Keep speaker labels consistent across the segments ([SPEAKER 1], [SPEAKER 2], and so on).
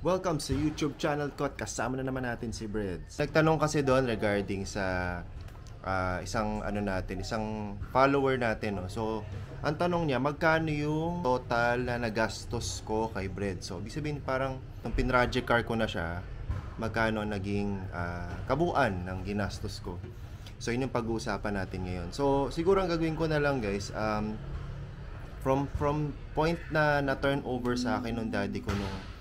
[SPEAKER 1] Welcome sa YouTube channel ko at kasama na naman natin si Breds. Nagtanong kasi doon regarding sa isang follower natin, no. So, ang tanong niya, magkano yung total na nagastos ko kay Breds? So, ibig sabihin parang nung pinroject car ko na siya, magkano naging kabuuan ng ginastos ko. So, yun yung pag-uusapan natin ngayon. So, siguro ang gagawin ko na lang, guys, from point na turn over sa akin nung daddy ko nung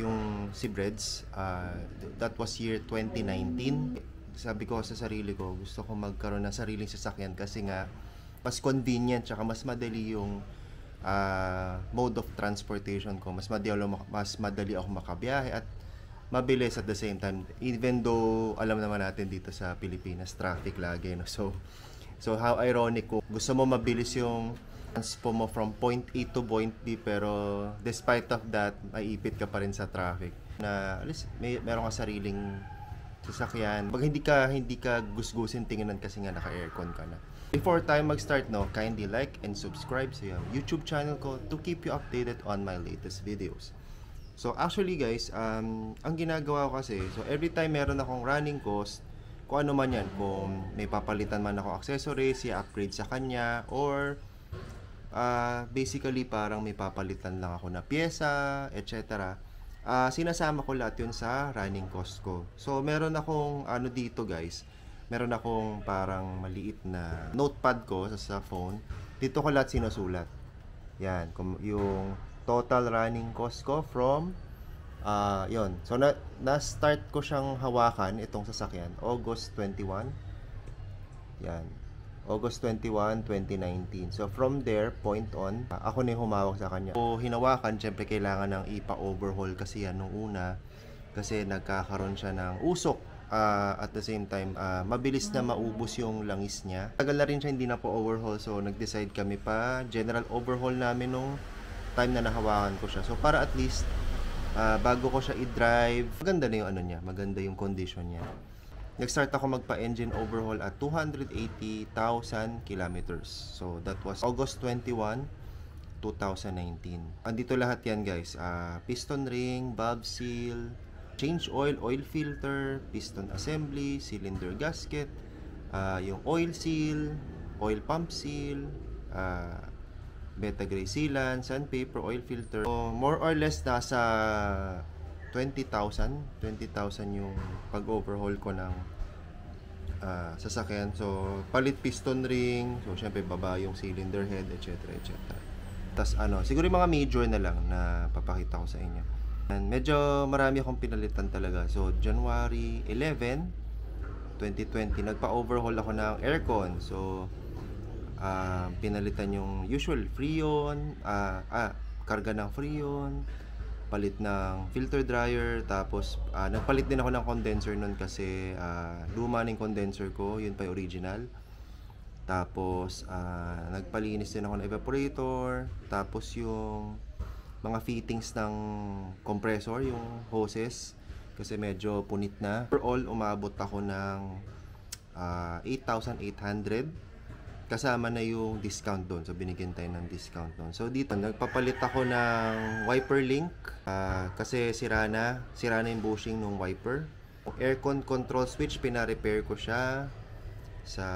[SPEAKER 1] yung si Breds, that was year 2019. Sabi ko sa sarili ko, gusto ko magkaroon ng sariling sasakyan kasi nga mas convenient tsaka mas madali yung mode of transportation ko. Mas madali ako makabiyahe at mabilis at the same time, even though alam naman natin dito sa Pilipinas traffic lagi, no? So how ironic ko, gusto mo mabilis yung transpo mo from point A to point B, pero despite of that, maiipit ka pa rin sa traffic. Na at least meron ka sariling sasakyan. Pag hindi ka gusgusin tingnan kasi nga naka-aircon ka na. Before tayo mag-start, no, kindly like and subscribe sa YouTube channel ko to keep you updated on my latest videos. So actually guys, ang ginagawa ko kasi, so every time meron akong running cost, kung ano man yan, kung may papalitan man ako accessories, i-upgrade sa kanya, or basically parang may papalitan lang ako na pyesa, etc. Sinasama ko lahat yun sa running cost ko. So meron akong dito guys, meron akong parang maliit na notepad ko sa phone. Dito ko lahat sinusulat. Yan, yung total running cost ko from yon. So na-start ko siyang hawakan itong sasakyan August 21. Yan. August 21, 2019. So from there, point on, ako na yung humawak sa kanya. So hinawakan, syempre kailangan ng ipa-overhaul kasi yan nung una. Kasi nagkakaroon siya ng usok. At the same time, mabilis na maubos yung langis niya. Tagal na rin siya hindi na po overhaul. So nag-decide kami pa, general overhaul namin nung time na nahawakan ko siya. So para at least, bago ko siya i-drive, maganda na yung maganda yung condition niya. Nag-start ako magpa-engine overhaul at 280,000 kilometers. So, that was August 21, 2019. Andito lahat yan guys. Piston ring, valve seal, change oil, oil filter, piston assembly, cylinder gasket, yung oil seal, oil pump seal, beta gray sealant, sandpaper, oil filter. So, more or less nasa 20,000 yung pag-overhaul ko ng sasakyan. So palit piston ring, so syempre baba yung cylinder head, etc. Tas siguro yung mga major na lang na papakita ko sa inyo. And medyo marami akong pinalitan talaga. So January 11, 2020 nagpa-overhaul ako ng aircon. So pinalitan yung usual freon, karga ng freon, palit ng filter dryer, tapos nagpalit din ako ng condenser nun kasi luma ng condenser ko, yun pa yung original. Tapos nagpalinis din ako ng evaporator, tapos yung mga fittings ng compressor, yung hoses, kasi medyo punit na. Overall, umabot ako ng 8,800 kasama na yung discount doon. So binigyan tayo ng discount doon. So dito nagpapalit ako ng wiper link kasi sira na yung bushing ng wiper. Aircon control switch, pina-repair ko siya sa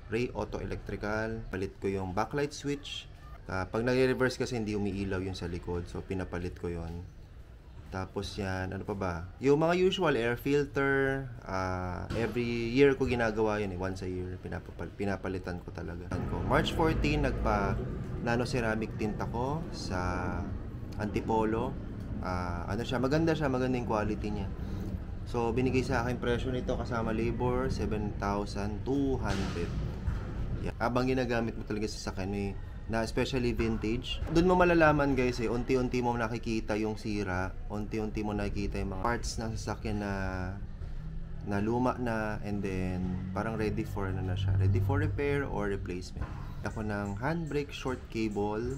[SPEAKER 1] Ray Auto Electrical. Palit ko yung backlight switch. Pag nag-reverse kasi hindi umiilaw yung sa likod, so pinapalit ko yon. Tapos yan, ano pa ba? Yung mga usual air filter, every year ko ginagawa yun once a year, pinapalitan ko talaga. March 14, nano ceramic tint ako sa Antipolo. Maganda yung quality niya. So binigay sa akin presyo nito kasama labor, 7,200. Yeah. Abang ginagamit mo talaga sa sasakyan na especially vintage, doon mo malalaman guys unti-unti mo nakikita yung sira, unti-unti mo nakikita yung mga parts ng sasakyan na luma na, and then parang ready for siya, ready for repair or replacement. Ako ng handbrake short cable,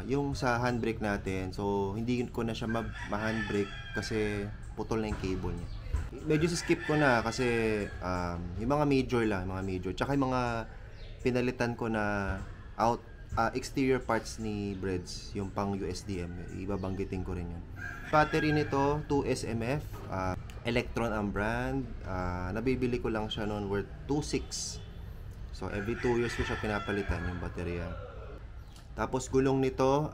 [SPEAKER 1] yung sa handbrake natin, so hindi ko na siya ma-handbrake kasi putol na yung cable niya. Medyo skip ko na kasi yung mga major lang, tsaka yung mga pinalitan ko na exterior parts ni Breads, yung pang USDM, ibabanggitin ko rin yun. Battery nito, 2SMF, Electron ang brand. Nabibili ko lang siya noon worth 2.6. So every 2 years ko siya pinapalitan yung baterya. Tapos gulong nito,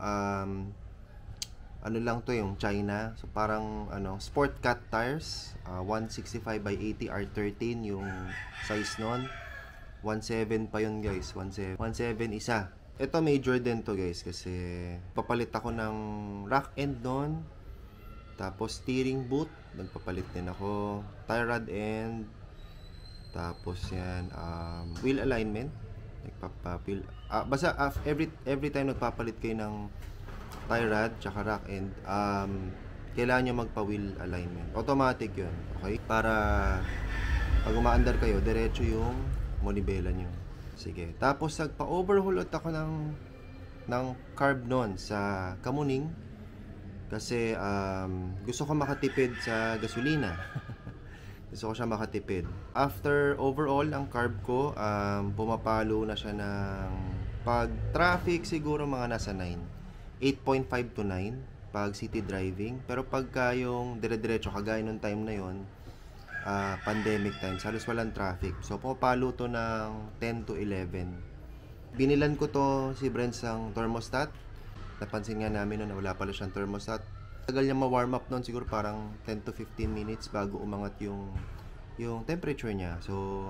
[SPEAKER 1] ano lang to yung China. So parang sport cat tires, 165 by 80 R13 yung size noon. 1.7 pa yun guys, 1.7 isa. Ito major din to guys kasi papalit ako ng rack end noon. Tapos steering boot, nagpapalit din ako. Tie rod end. Tapos yan, wheel alignment. Basta every time nagpapalit kayo ng tie rod tsaka rack end, kailangan nyo magpa-wheel alignment. Automatic yun, okay? Para pag umaandar kayo, diretso yung manibela nyo. Sige. Tapos nagpa-overhaul ako ng carb noon sa Kamuning. Kasi gusto ko makatipid sa gasolina. Gusto ko siya makatipid. After overall, ang carb ko, pumapalo na siya ng pag traffic siguro mga nasa 9. 8.5 to 9 pag city driving. Pero pagka yung dire-diretso kagaya nung time na yon, pandemic times, halos walang traffic. So pumapalo to ng 10 to 11. Binilan ko to si Brents ng thermostat. Napansin nga namin na wala pala siyang thermostat. Tagal niya ma-warm up noon, siguro parang 10 to 15 minutes bago umangat yung temperature niya. So,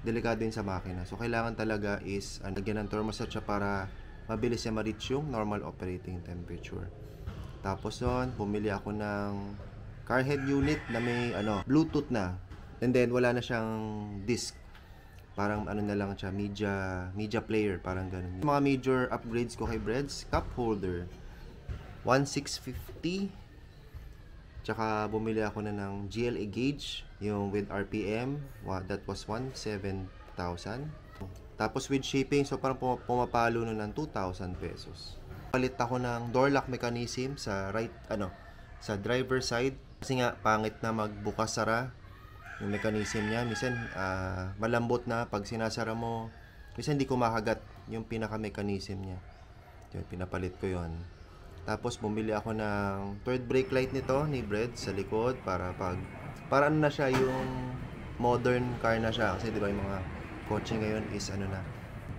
[SPEAKER 1] delikado yun sa makina. So, kailangan talaga is lagyan ng thermostat siya para mabilis niya ma-reach yung normal operating temperature. Tapos noon, bumili ako ng car head unit na may Bluetooth na. And then, wala na siyang disc. Parang na lang siya, media player, parang ganun. Mga major upgrades ko kay Breads, cup holder, 1,650. Tsaka bumili ako na ng GLA gauge, yung with RPM, that was 17,000. Tapos with shipping, so parang pumapalo na ng 2,000 pesos. Palit ako ng door lock mechanism sa sa driver side. Kasi nga, pangit na magbukas-sara yung mechanism niya. Minsan, malambot na pag sinasara mo. Minsan, hindi kumakagat yung pinaka-mechanism niya. Yun, pinapalit ko yon. Tapos, bumili ako ng third brake light nito ni Bread sa likod para na siya yung modern car na siya. Kasi, di ba, yung mga kotse ngayon is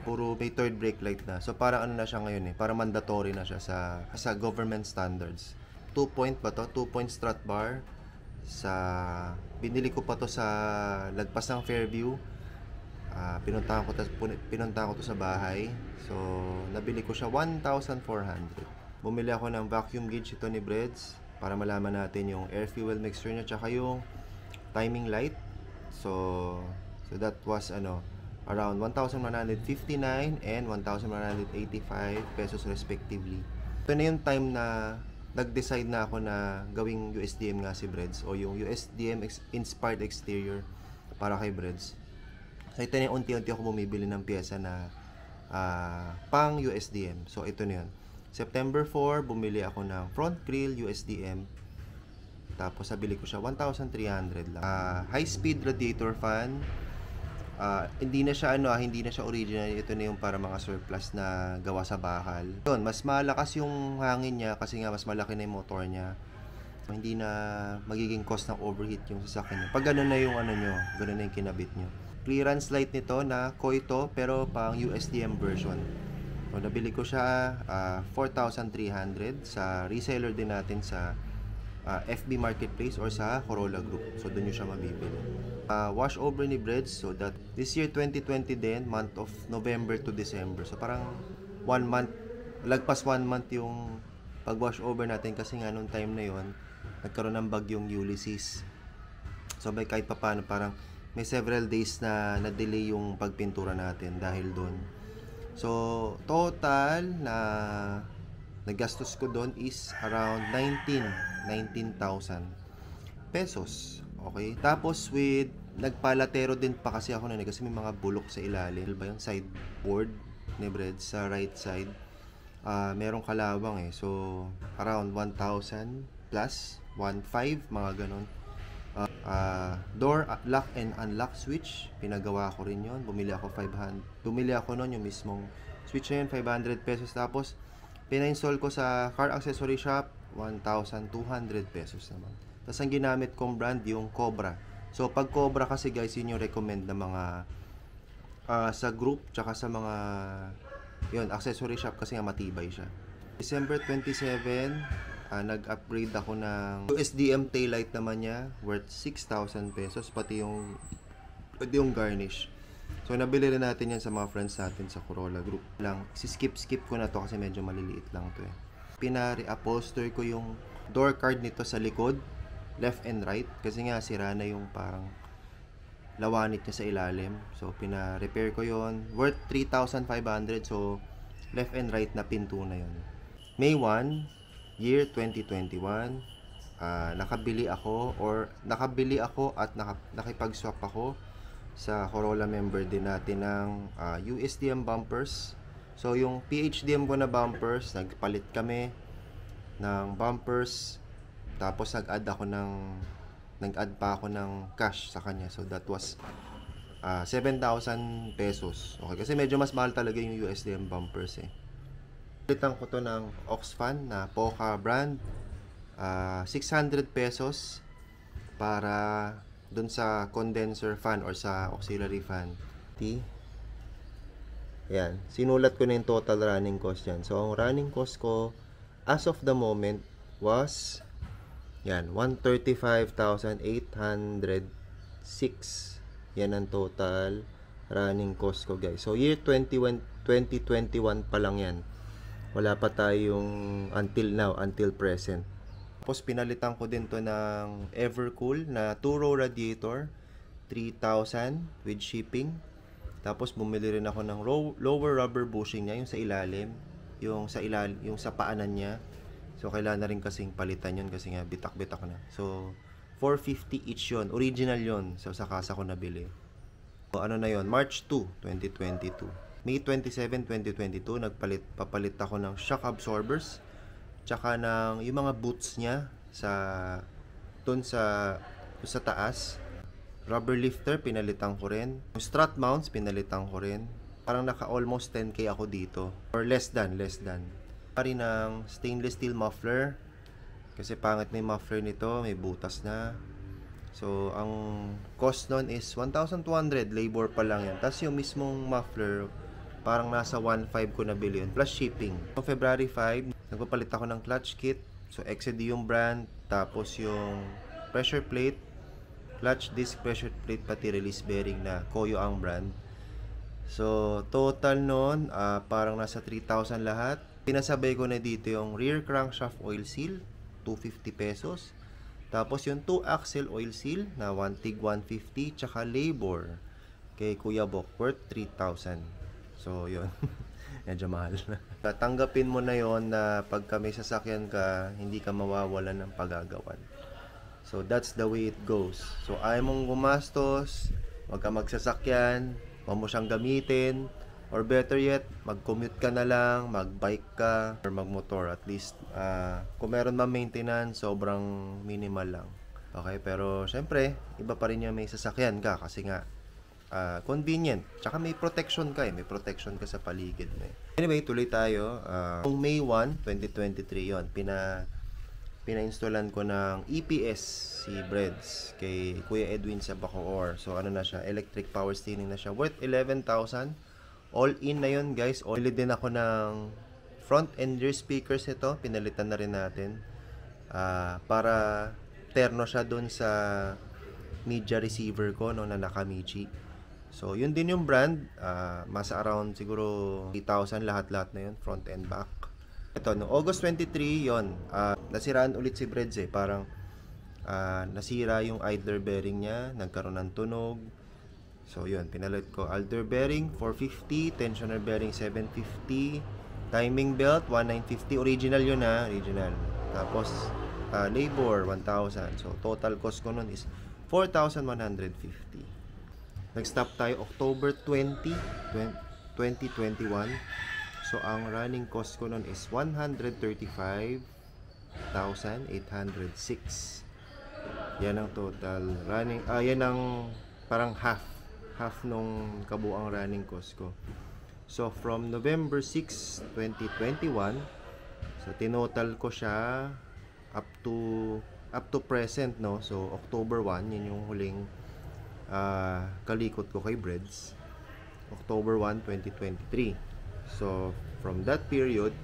[SPEAKER 1] puro may third brake light na. So, para na siya ngayon para mandatory na siya sa government standards. 2-point ba to? 2-point strut bar. Binili ko pa to sa lagpas ng Fairview. Pinuntahan ko to sa bahay. So, nabili ko siya 1,400. Bumili ako ng vacuum gauge ito ni Breads para malaman natin yung air fuel mixture niya tsaka yung timing light. So that was around 1,159 and 1,185 pesos respectively. Ito na yung time na nag-decide na ako na gawing USDM nga si Breads o yung USDM inspired exterior para kay Breads. So ito na yung unti-unti ako bumibili ng pyesa na pang USDM. So ito na yun. September 4, bumili ako ng front grill USDM. Tapos nabili ko siya 1,300 lang. High speed radiator fan. Hindi na siya original. Ito na yung para mga surplus na gawa sa bakal. Yun, mas malakas yung hangin niya kasi nga mas malaki na yung motor niya. Hindi na magiging cause ng overheat yung sasakyan niya. Pag gano'n na yung gano'n na yung kinabit niyo. Clearance light nito na Koito pero pang USDM version. So, nabili ko siya 4,300 sa reseller din natin sa FB Marketplace or sa Corolla Group. So, doon nyo siya mabibili. Wash over ni Breads. So, that this year 2020 din, month of November to December. So, parang 1 month, lagpas 1 month yung pag-wash over natin kasi nga nung time na yon nagkaroon ng bagyong Ulysses. So, kahit papaano, parang may several days na na-delay yung pagpintura natin dahil doon. So, total na nagastos ko doon is around 19,000 pesos. Okay? Tapos with nagpalatero din pa kasi ako na kasi may mga bulok sa ilalim. Ba yung sideboard ni Bread sa right side? Merong kalawang So, around 1,000 plus 1,500 mga ganon. Door lock and unlock switch, pinagawa ko rin yon. Bumili ako noon yung mismong switch na yun, 500 pesos. Tapos, pina-install ko sa car accessory shop, 1,200 pesos naman. Tapos, ang ginamit kong brand, yung Cobra. So, pag Cobra kasi guys, yun yung recommend na mga sa group, tsaka sa mga yun, accessory shop kasi nga matibay siya. December 27, nag-upgrade ako ng USDM taillight naman niya, worth 6,000 pesos, pati yung garnish. So, nabili rin natin yan sa mga friends natin sa Corolla Group lang. Skip ko na to kasi medyo maliliit lang to eh. Pinare-upholster ko yung door card nito sa likod, left and right, kasi nga sira na yung parang lawanit niya sa ilalim. So, pina-repair ko yon, worth 3,500. So, left and right na pinto na yon. May 1, year 2021, nakabili ako at nakipag-swap ako sa Corolla member din natin ng USDM bumpers. So, yung PHDM ko na bumpers, nagpalit kami ng bumpers. Tapos, nag-add pa ako ng cash sa kanya. So, that was 7,000 pesos. Okay, kasi medyo mas mahal talaga yung USDM bumpers eh. Palitan ko to ng Oxfan na Poca brand. 600 pesos para dun sa condenser fan or sa auxiliary fan. Yan. Sinulat ko na yung total running cost yan. So, ang running cost ko as of the moment was yan, 135,806. Yan ang total running cost ko, guys. So, year 2021 pa lang yan. Wala pa tayong until now, until present. Tapos, pinalitan ko din to ng Evercool na 2-row radiator. 3,000 with shipping. Tapos, bumili rin ako ng lower rubber bushing niya, yung sa ilalim. Yung sa paanan niya. So, kailangan na rin kasing palitan yun kasi nga bitak-bitak na. So, 450 each yun. Original yun. So, sa kasa ko nabili. So, ano na yun? March 2, 2022. May 27, 2022, papalit ako ng shock absorbers. Tsaka ng yung mga boots niya dun sa taas. Rubber lifter, pinalitan ko rin. Yung strut mounts, pinalitan ko rin. Parang naka-almost 10K ako dito. Or less than. Pari ng stainless steel muffler kasi pangit na yung muffler nito, may butas na. So, ang cost nun is 1,200, labor pa lang yan. Tapos yung mismong muffler, parang nasa 1,500 ko nabili yun, plus shipping. So, February 5, nagpapalit ako ng clutch kit. So, XCD yung brand, tapos yung pressure plate, clutch disc pressure plate, pati release bearing na Koyo ang brand. So, total nun, parang nasa 3,000 lahat. Pinasabay ko na dito yung rear crankshaft oil seal, 250 pesos. Tapos yung 2-axle oil seal na 150, tsaka labor kay Kuya Bok, worth 3,000. So, yun. Medyo mahal na. Tanggapin mo na yon na pagka may sasakyan ka, hindi ka mawawalan ng pagagawan. So, that's the way it goes. So, ayaw mong gumastos, wag ka magsasakyan, huwag mo siyang gamitin. Or better yet, mag-commute ka na lang, mag-bike ka, or mag-motor. At least, kung meron man maintenance, sobrang minimal lang. Okay, pero syempre, iba pa rin yung may sasakyan ka kasi nga, convenient. Tsaka may protection ka eh. May protection ka sa paligid mo eh. Anyway, tuloy tayo. Kung May 1, 2023 yon, pina-installan ko ng EPS si Breads kay Kuya Edwin sa Bacoor. So, ano na siya? Electric power steering na siya. Worth 11,000. All in na yun, guys. Bili din ako ng front and rear speakers ito. Pinalitan na rin natin. Para terno siya dun sa media receiver ko, no, na Nakamichi. So, yun din yung brand. Mas around siguro 3,000 lahat-lahat na yun. Front and back. Ito, no, August 23, yun. Nasiraan ulit si Breads eh. Parang nasira yung idler bearing niya. Nagkaroon ng tunog. So, yun. Pinalit ko. Idler bearing, 450. Tensioner bearing, 750. Timing belt, 1,950. Original yun ha. Original. Tapos, labor, 1,000. So, total cost ko nun is 4,150. Nag-stop tayo October 20, 2021. So, ang running cost ko nun is 135,806. Yan ang total running. Yan ang parang half nung kabuang running cost ko. So from November 6, 2021, so tinotal ko siya up to present, no. So October 1, yun yung huling kalikot ko kay Breads. October 1, 2023. So from that period,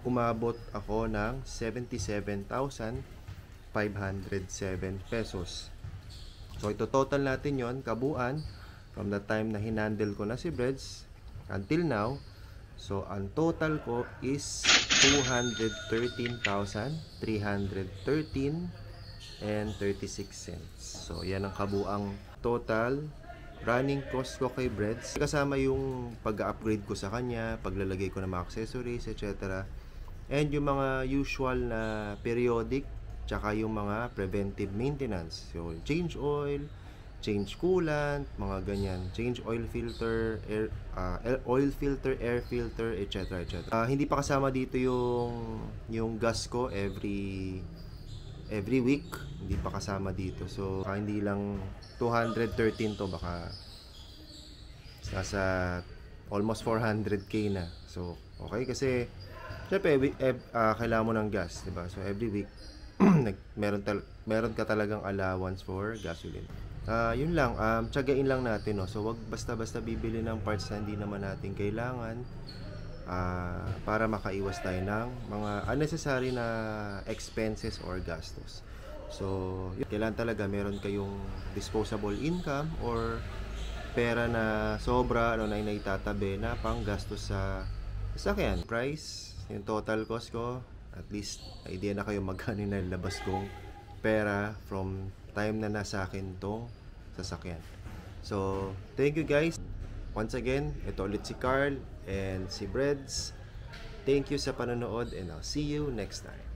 [SPEAKER 1] umabot ako ng 77,507 pesos. So ito total natin yon kabuuan from the time na hinandle ko na si Breads until now. So ang total ko is 213,313 and 36 cents. So yan ang kabuang total running cost ko kay Breads, kasama yung pag-upgrade ko sa kanya, paglalagay ko ng mga accessories, etc. And yung mga usual na periodic tsaka yung mga preventive maintenance. So change oil, change coolant, mga ganyan, change oil filter, oil filter, air filter, etc. etc. Hindi pa kasama dito yung gas ko every week, hindi pa kasama dito. So hindi lang 213 to, baka nasa almost 400k na. So okay, kasi syempre kailangan mo ng gas, diba? So every week meron ka talagang allowance for gasoline. Yun lang, tiyagain lang natin, no? So wag basta-basta bibili ng parts na hindi naman natin kailangan, para makaiwas tayo ng mga unnecessary na expenses or gastos. So kailangan talaga meron kayong disposable income or pera na sobra, na naitatabi na pang gastos sa sasakyan. Price, yung total cost ko, at least idea na kayo magkano na labas kong pera from time na nasa akin tong sasakyan. So thank you guys once again. Ito ulit si Carl and si Breads. Thank you sa panonood and I'll see you next time.